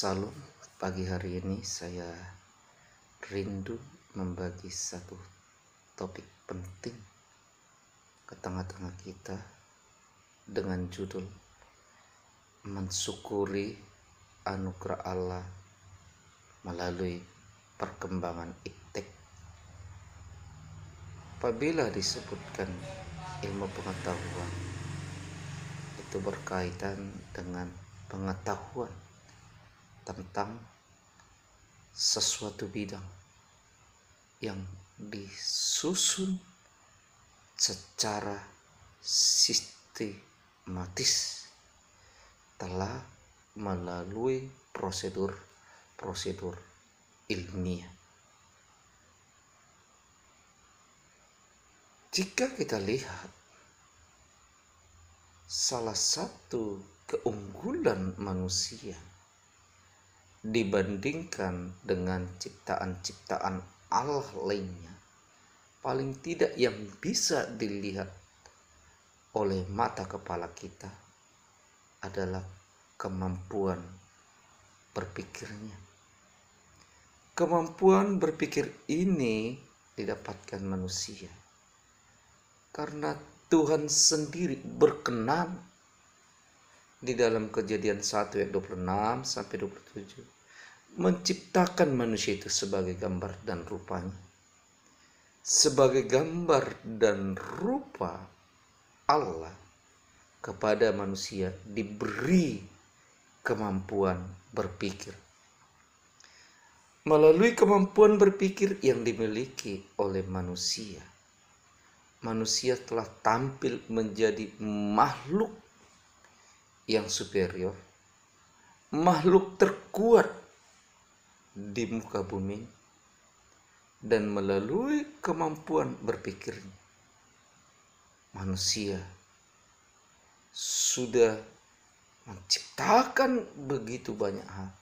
Salam, pagi hari ini saya rindu membagi satu topik penting ke tengah-tengah kita dengan judul mensyukuri anugerah Allah melalui perkembangan iptek. Apabila disebutkan ilmu pengetahuan, itu berkaitan dengan pengetahuan tentang sesuatu bidang yang disusun secara sistematis telah melalui prosedur ilmiah. Jika kita lihat, salah satu keunggulan manusia dibandingkan dengan ciptaan-ciptaan Allah lainnya, paling tidak yang bisa dilihat oleh mata kepala kita adalah kemampuan berpikirnya. Kemampuan berpikir ini didapatkan manusia karena Tuhan sendiri berkenan di dalam Kejadian 1 ayat 26 sampai 27 menciptakan manusia itu sebagai gambar dan rupanya. Sebagai gambar dan rupa Allah, kepada manusia diberi kemampuan berpikir. Melalui kemampuan berpikir yang dimiliki oleh manusia, manusia telah tampil menjadi makhluk yang superior, makhluk terkuat di muka bumi, dan melalui kemampuan berpikirnya, manusia sudah menciptakan begitu banyak hal,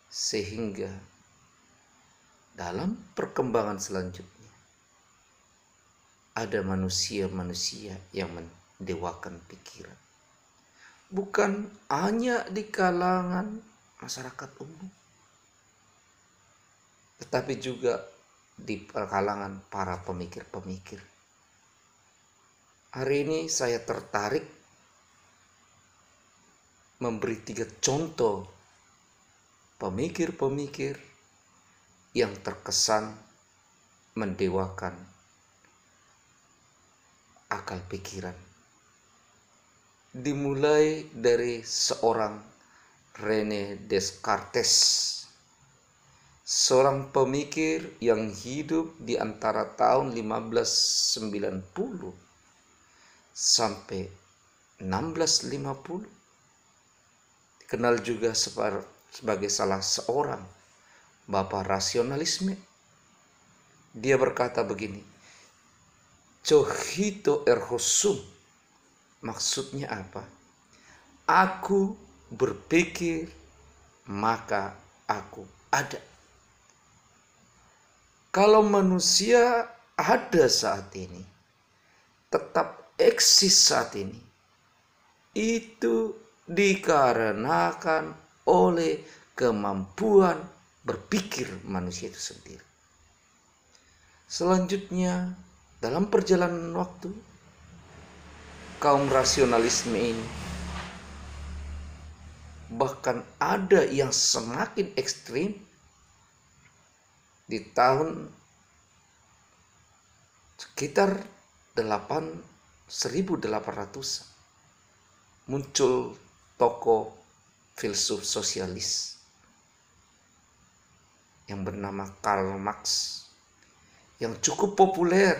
sehingga dalam perkembangan selanjutnya ada manusia-manusia yang mendewakan pikiran. Bukan hanya di kalangan masyarakat umum, tetapi juga di kalangan para pemikir-pemikir. Hari ini saya tertarik memberi 3 contoh pemikir-pemikir yang terkesan mendewakan akal pikiran. Dimulai dari seorang René Descartes, seorang pemikir yang hidup di antara tahun 1590 sampai 1650. Dikenal juga sebagai salah seorang bapak rasionalisme. Dia berkata begini, "Cogito ergo sum." Maksudnya apa? Aku berpikir, maka aku ada. Kalau manusia ada saat ini, tetap eksis saat ini, itu dikarenakan oleh kemampuan berpikir manusia itu sendiri. Selanjutnya, dalam perjalanan waktu, kaum rasionalisme ini bahkan ada yang semakin ekstrim. Di tahun sekitar 1800 muncul tokoh filsuf sosialis yang bernama Karl Marx, yang cukup populer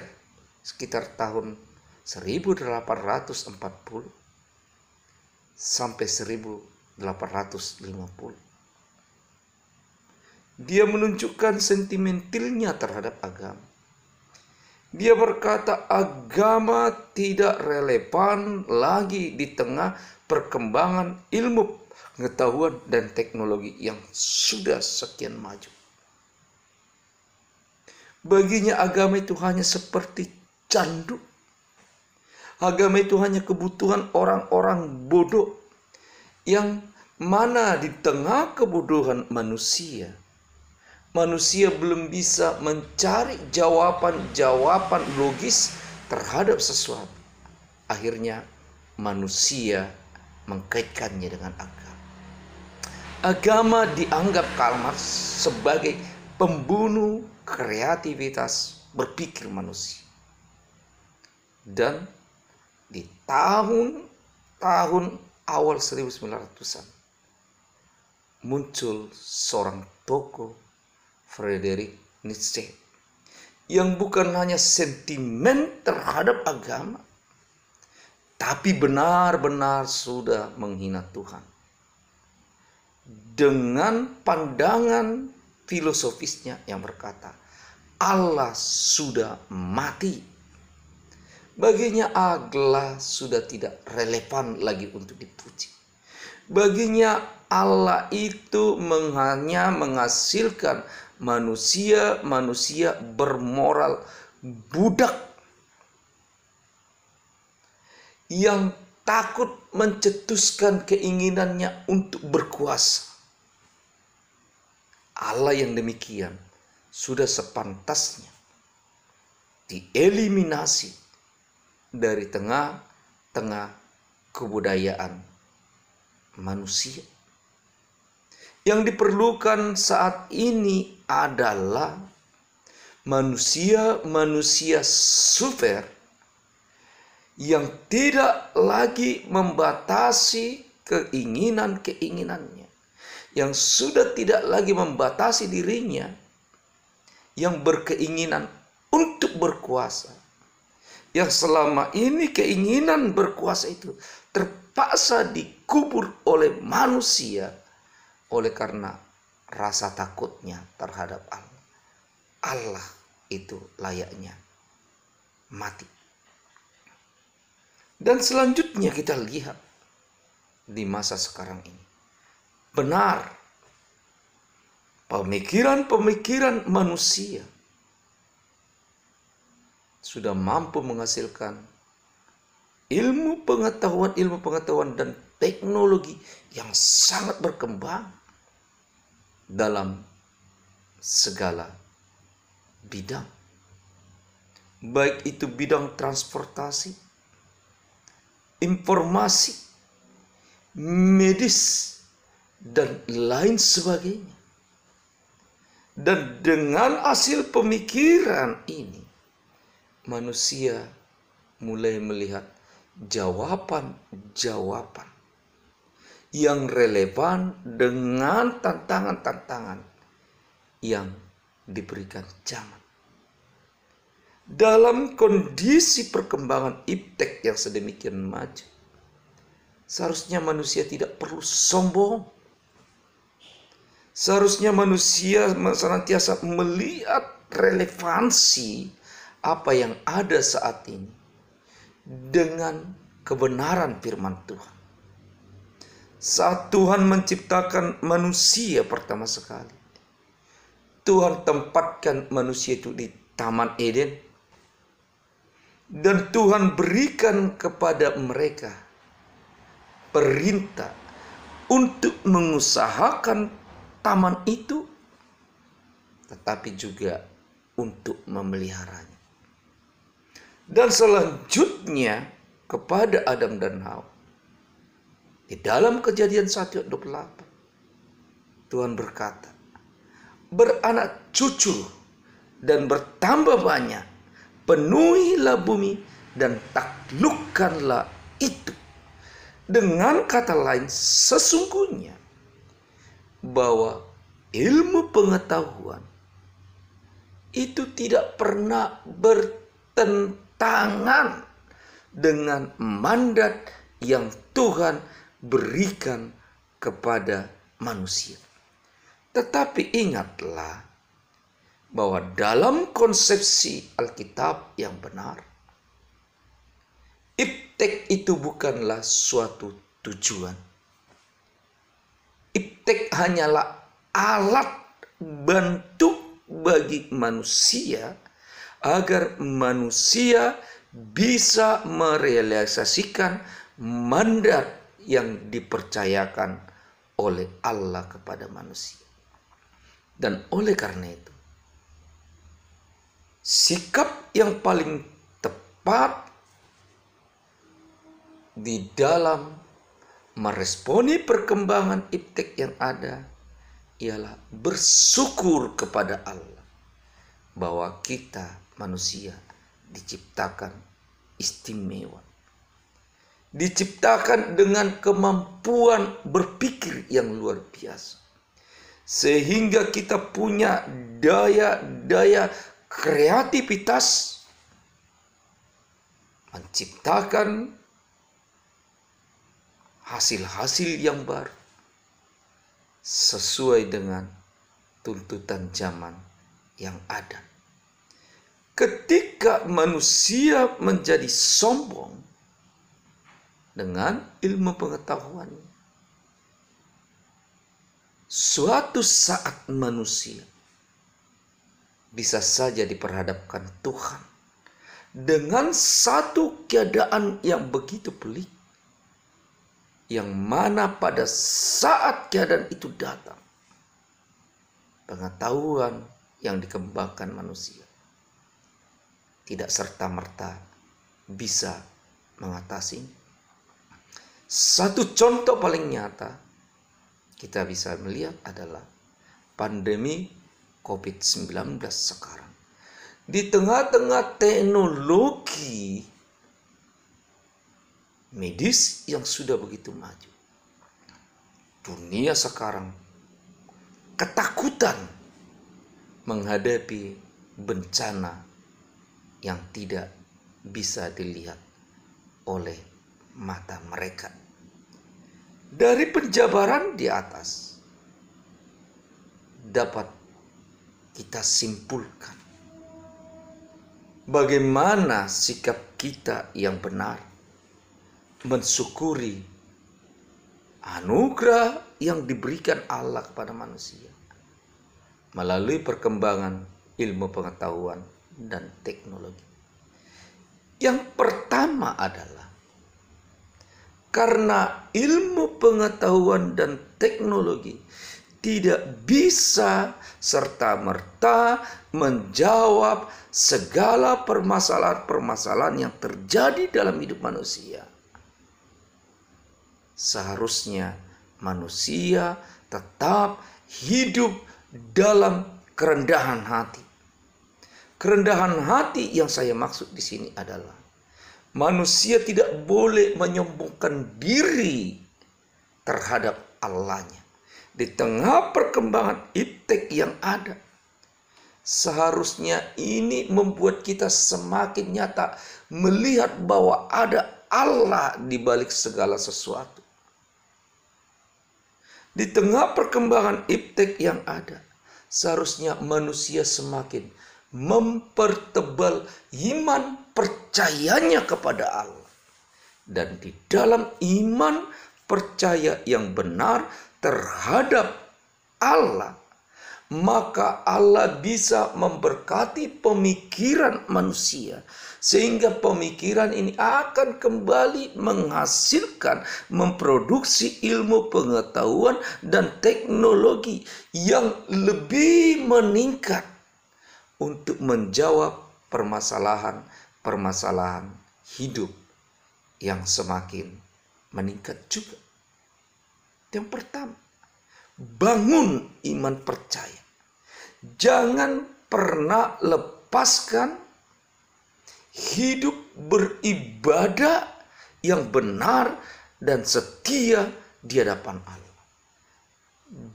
sekitar tahun 1840 sampai 1850. Dia menunjukkan sentimentalnya terhadap agama. Dia berkata agama tidak relevan lagi di tengah perkembangan ilmu pengetahuan dan teknologi yang sudah sekian maju. Baginya agama itu hanya seperti candu. Agama itu hanya kebutuhan orang-orang bodoh yang mana di tengah kebodohan manusia, manusia belum bisa mencari jawaban-jawaban logis terhadap sesuatu. Akhirnya manusia mengkaitkannya dengan agama. Agama dianggap Karl Marx sebagai pembunuh kreativitas berpikir manusia. Dan di tahun awal 1900-an muncul seorang tokoh, Friedrich Nietzsche, yang bukan hanya sentimen terhadap agama, tapi benar-benar sudah menghina Tuhan. Dengan pandangan filosofisnya yang berkata, Allah sudah mati. Baginya Allah sudah tidak relevan lagi untuk dipuji. Baginya Allah itu hanya menghasilkan manusia bermoral budak yang takut mencetuskan keinginannya untuk berkuasa. Allah yang demikian sudah sepantasnya dieliminasi dari tengah-tengah kebudayaan manusia. Yang diperlukan saat ini adalah manusia super yang tidak lagi membatasi keinginan-keinginannya, yang sudah tidak lagi membatasi dirinya, yang berkeinginan untuk berkuasa. Yang selama ini keinginan berkuasa itu terpaksa dikubur oleh manusia oleh karena rasa takutnya terhadap Allah. Allah itu layaknya mati. Dan selanjutnya kita lihat di masa sekarang ini, benar pemikiran-pemikiran manusia sudah mampu menghasilkan ilmu pengetahuan dan teknologi yang sangat berkembang dalam segala bidang. Baik itu bidang transportasi, informasi, medis, dan lain sebagainya. Dan dengan hasil pemikiran ini, manusia mulai melihat jawaban-jawaban yang relevan dengan tantangan-tantangan yang diberikan zaman. Dalam kondisi perkembangan iptek yang sedemikian maju, seharusnya manusia tidak perlu sombong. Seharusnya manusia senantiasa melihat relevansi apa yang ada saat ini dengan kebenaran firman Tuhan. Saat Tuhan menciptakan manusia pertama sekali, Tuhan tempatkan manusia itu di Taman Eden, dan Tuhan berikan kepada mereka perintah untuk mengusahakan taman itu, tetapi juga untuk memeliharanya. Dan selanjutnya kepada Adam dan Hawa. Di dalam Kejadian 1:28, Tuhan berkata, beranak cucu dan bertambah banyak, penuhilah bumi dan taklukkanlah itu. Dengan kata lain, sesungguhnya bahwa ilmu pengetahuan itu tidak pernah bertentangan dengan mandat yang Tuhan berikan kepada manusia. Tetapi ingatlah bahwa dalam konsepsi Alkitab yang benar, iptek itu bukanlah suatu tujuan. Iptek hanyalah alat bantu bagi manusia agar manusia bisa merealisasikan mandat yang dipercayakan oleh Allah kepada manusia. Dan oleh karena itu, sikap yang paling tepat di dalam meresponi perkembangan iptek yang ada ialah bersyukur kepada Allah bahwa kita manusia diciptakan istimewa, diciptakan dengan kemampuan berpikir yang luar biasa, sehingga kita punya daya kreativitas menciptakan hasil-hasil yang baru sesuai dengan tuntutan zaman yang ada. Ketika manusia menjadi sombong dengan ilmu pengetahuannya, suatu saat manusia bisa saja diperhadapkan Tuhan dengan satu keadaan yang begitu pelik, yang mana pada saat keadaan itu datang, pengetahuan yang dikembangkan manusia tidak serta-merta bisa mengatasi. Satu contoh paling nyata kita bisa melihat adalah pandemi COVID-19 sekarang. Di tengah-tengah teknologi medis yang sudah begitu maju, dunia sekarang ketakutan menghadapi bencana yang tidak bisa dilihat oleh mata mereka. Dari penjabaran di atas dapat kita simpulkan bagaimana sikap kita yang benar mensyukuri anugerah yang diberikan Allah kepada manusia melalui perkembangan ilmu pengetahuan dan teknologi. Yang pertama adalah karena ilmu pengetahuan dan teknologi tidak bisa serta-merta menjawab segala permasalahan-permasalahan yang terjadi dalam hidup manusia. Seharusnya manusia tetap hidup dalam kerendahan hati. Kerendahan hati yang saya maksud di sini adalah manusia tidak boleh menyombongkan diri terhadap Allahnya. Di tengah perkembangan iptek yang ada, seharusnya ini membuat kita semakin nyata melihat bahwa ada Allah di balik segala sesuatu. Di tengah perkembangan iptek yang ada, seharusnya manusia semakin mempertebal iman percayanya kepada Allah. Dan di dalam iman percaya yang benar terhadap Allah, maka Allah bisa memberkati pemikiran manusia, sehingga pemikiran ini akan kembali menghasilkan, memproduksi ilmu pengetahuan dan teknologi yang lebih meningkat untuk menjawab permasalahan hidup yang semakin meningkat juga. Yang pertama, bangun iman percaya. Jangan pernah lepaskan hidup beribadah yang benar dan setia di hadapan Allah.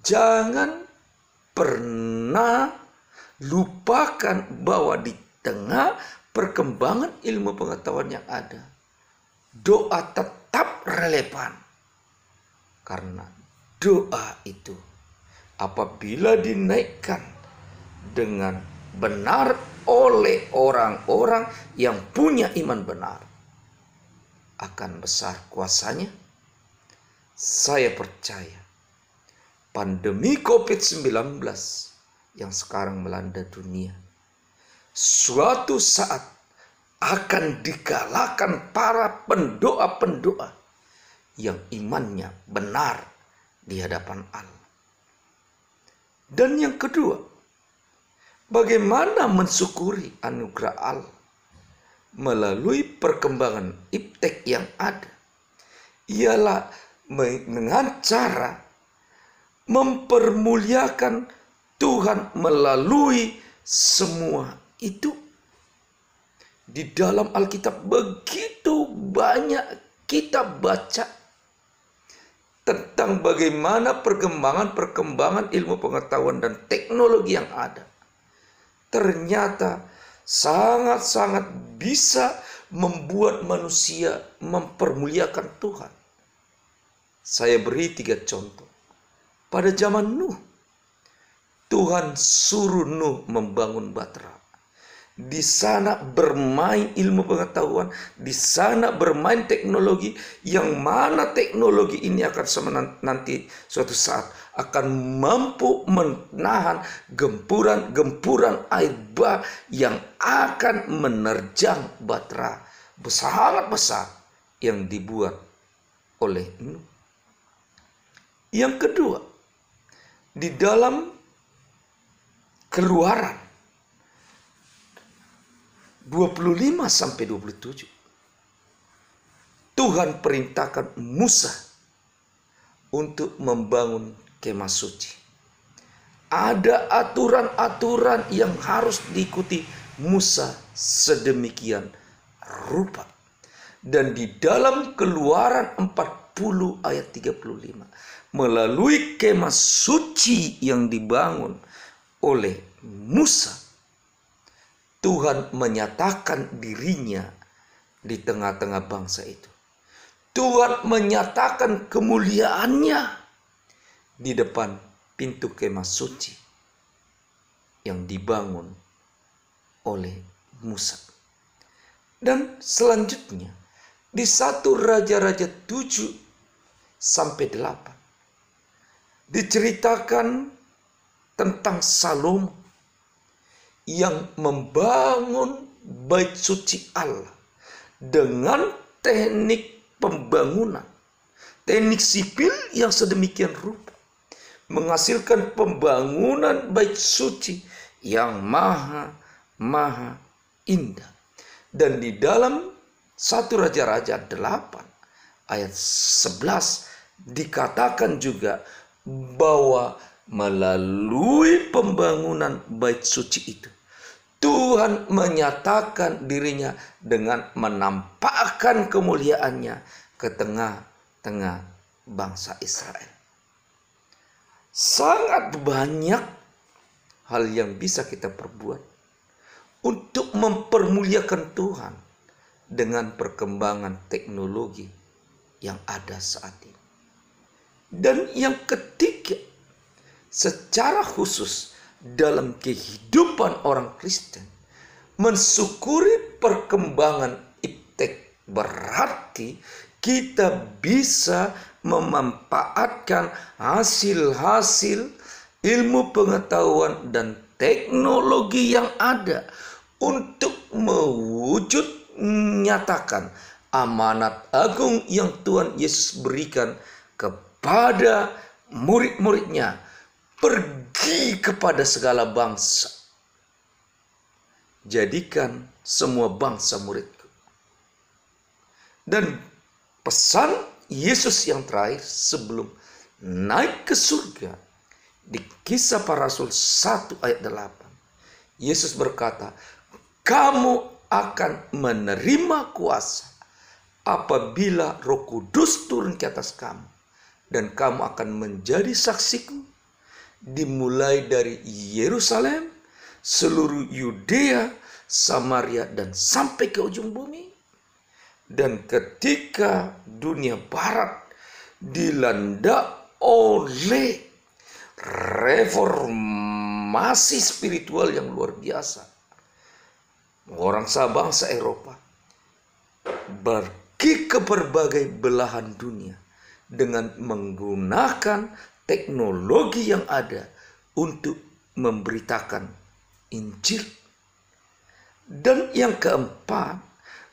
Jangan pernah lupakan bahwa di tengah perkembangan ilmu pengetahuan yang ada, doa tetap relevan. Karena doa itu apabila dinaikkan dengan benar oleh orang-orang yang punya iman benar, akan besar kuasanya. Saya percaya pandemi COVID-19 yang sekarang melanda dunia, suatu saat akan dikalahkan para pendoa-pendoa yang imannya benar di hadapan Allah. Dan yang kedua, bagaimana mensyukuri anugerah Allah melalui perkembangan iptek yang ada, ialah dengan cara mempermuliakan Tuhan melalui semua itu. Di dalam Alkitab begitu banyak kita baca tentang bagaimana perkembangan ilmu pengetahuan dan teknologi yang ada. Ternyata sangat-sangat bisa membuat manusia mempermuliakan Tuhan. Saya beri 3 contoh. Pada zaman Nuh, Tuhan suruh Nuh membangun Bahtera. Di sana bermain ilmu pengetahuan, di sana bermain teknologi, yang mana teknologi ini akan nanti suatu saat akan mampu menahan gempuran-gempuran air bah yang akan menerjang Bahtera sangat besar yang dibuat oleh Nuh. Yang kedua, di dalam Keluaran 25-27, Tuhan perintahkan Musa untuk membangun kemah suci. Ada aturan-aturan yang harus diikuti Musa sedemikian rupa. Dan di dalam Keluaran 40 ayat 35, melalui kemah suci yang dibangun oleh Musa, Tuhan menyatakan dirinya di tengah-tengah bangsa itu. Tuhan menyatakan kemuliaannya di depan pintu kemah suci yang dibangun oleh Musa. Dan selanjutnya di 1 Raja-Raja 7-8 diceritakan tentang Salomo yang membangun bait suci Allah dengan teknik pembangunan, teknik sipil yang sedemikian rupa, menghasilkan pembangunan bait suci yang maha indah. Dan di dalam 1 Raja-Raja 8 ayat 11 dikatakan juga bahwa melalui pembangunan bait suci itu, Tuhan menyatakan dirinya dengan menampakkan kemuliaannya ke tengah-tengah bangsa Israel. Sangat banyak hal yang bisa kita perbuat untuk mempermuliakan Tuhan dengan perkembangan teknologi yang ada saat ini. Dan yang ketiga, secara khusus dalam kehidupan orang Kristen, mensyukuri perkembangan iptek berarti kita bisa memanfaatkan hasil-hasil ilmu pengetahuan dan teknologi yang ada untuk mewujud nyatakan amanat agung yang Tuhan Yesus berikan kepada murid-muridnya. Pergi kepada segala bangsa, jadikan semua bangsa muridku. Dan pesan Yesus yang terakhir sebelum naik ke surga di Kisah Para Rasul 1 ayat 8, Yesus berkata, kamu akan menerima kuasa apabila Roh Kudus turun ke atas kamu, dan kamu akan menjadi saksiku dimulai dari Yerusalem, seluruh Yudea, Samaria, dan sampai ke ujung bumi. Dan ketika dunia barat dilanda oleh reformasi spiritual yang luar biasa, orang sebangsa Eropa pergi ke berbagai belahan dunia dengan menggunakan teknologi yang ada untuk memberitakan Injil. Dan yang keempat,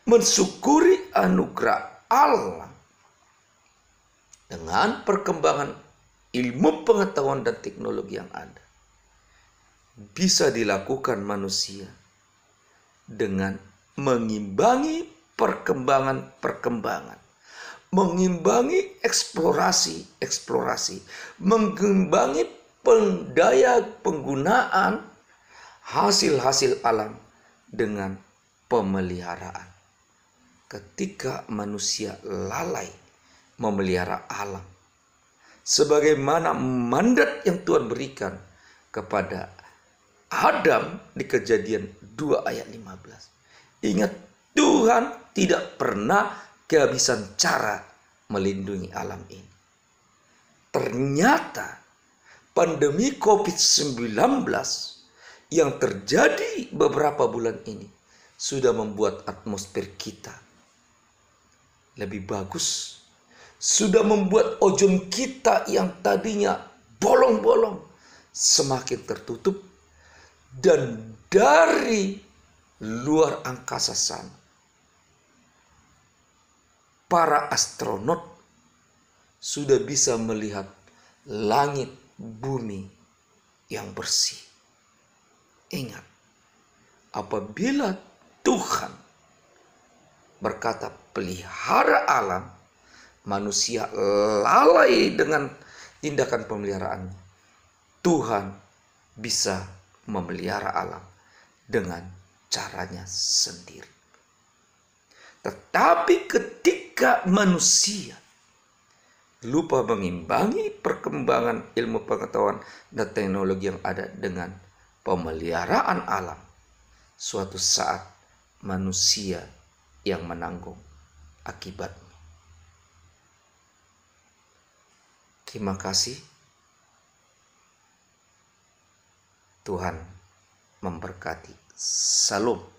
mensyukuri anugerah Allah dengan perkembangan ilmu pengetahuan dan teknologi yang ada bisa dilakukan manusia dengan mengimbangi perkembangan, mengimbangi eksplorasi, mengimbangi daya penggunaan hasil-hasil alam dengan pemeliharaan. Ketika manusia lalai memelihara alam, sebagaimana mandat yang Tuhan berikan kepada Adam di Kejadian 2 ayat 15. Ingat, Tuhan tidak pernah kehabisan cara melindungi alam ini. Ternyata pandemi COVID-19 yang terjadi beberapa bulan ini sudah membuat atmosfer kita lebih bagus. Sudah membuat ozon kita yang tadinya bolong-bolong semakin tertutup. Dan dari luar angkasa sana, para astronot sudah bisa melihat langit bumi yang bersih. Ingat, apabila Tuhan berkata pelihara alam, manusia lalai dengan tindakan pemeliharaannya. Tuhan bisa memelihara alam dengan caranya sendiri. Tetapi ketika manusia lupa mengimbangi perkembangan ilmu pengetahuan dan teknologi yang ada dengan pemeliharaan alam, suatu saat manusia yang menanggung akibatnya. Terima kasih. Tuhan memberkati. Salam.